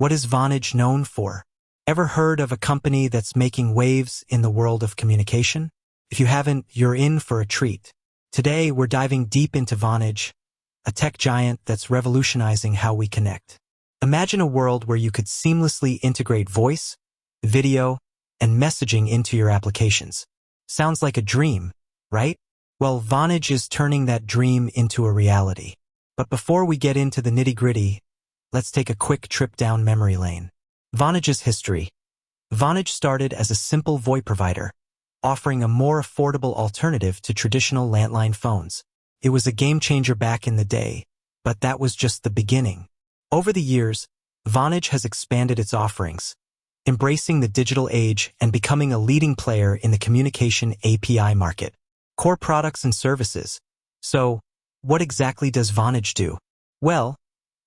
What is Vonage known for? Ever heard of a company that's making waves in the world of communication? If you haven't, you're in for a treat. Today, we're diving deep into Vonage, a tech giant that's revolutionizing how we connect. Imagine a world where you could seamlessly integrate voice, video, and messaging into your applications. Sounds like a dream, right? Well, Vonage is turning that dream into a reality. But before we get into the nitty-gritty, let's take a quick trip down memory lane. Vonage's history. Vonage started as a simple VoIP provider, offering a more affordable alternative to traditional landline phones. It was a game-changer back in the day, but that was just the beginning. Over the years, Vonage has expanded its offerings, embracing the digital age and becoming a leading player in the communication API market. Core products and services. So, what exactly does Vonage do? Well,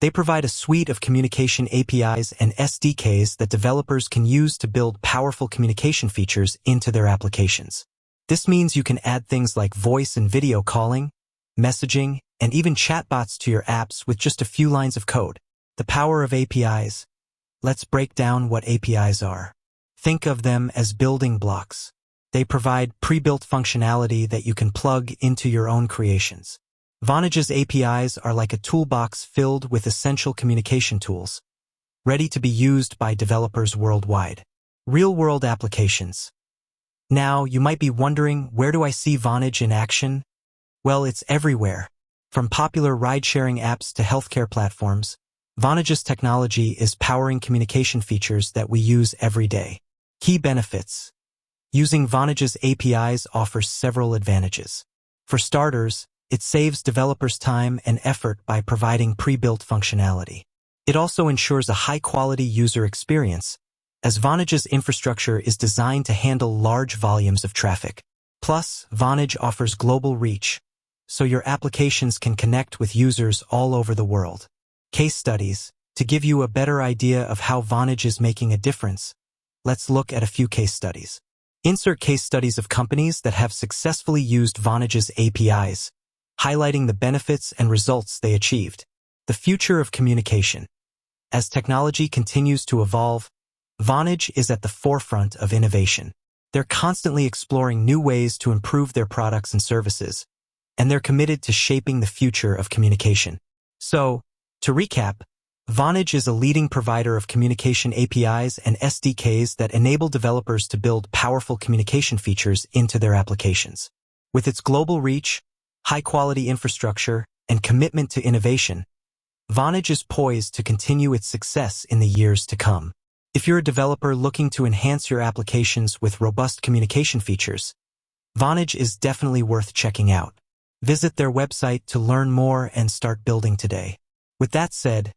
they provide a suite of communication APIs and SDKs that developers can use to build powerful communication features into their applications. This means you can add things like voice and video calling, messaging, and even chatbots to your apps with just a few lines of code. The power of APIs. Let's break down what APIs are. Think of them as building blocks. They provide pre-built functionality that you can plug into your own creations. Vonage's APIs are like a toolbox filled with essential communication tools, ready to be used by developers worldwide. Real-world applications. Now, you might be wondering, where do I see Vonage in action? Well, it's everywhere. From popular ride-sharing apps to healthcare platforms, Vonage's technology is powering communication features that we use every day. Key benefits. Using Vonage's APIs offers several advantages. For starters, it saves developers time and effort by providing pre-built functionality. It also ensures a high-quality user experience, as Vonage's infrastructure is designed to handle large volumes of traffic. Plus, Vonage offers global reach, so your applications can connect with users all over the world. Case studies. To give you a better idea of how Vonage is making a difference, let's look at a few case studies. Insert case studies of companies that have successfully used Vonage's APIs, highlighting the benefits and results they achieved. The future of communication. As technology continues to evolve, Vonage is at the forefront of innovation. They're constantly exploring new ways to improve their products and services, and they're committed to shaping the future of communication. So, to recap, Vonage is a leading provider of communication APIs and SDKs that enable developers to build powerful communication features into their applications. With its global reach, high-quality infrastructure, and commitment to innovation, Vonage is poised to continue its success in the years to come. If you're a developer looking to enhance your applications with robust communication features, Vonage is definitely worth checking out. Visit their website to learn more and start building today. With that said,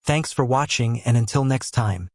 thanks for watching, and until next time.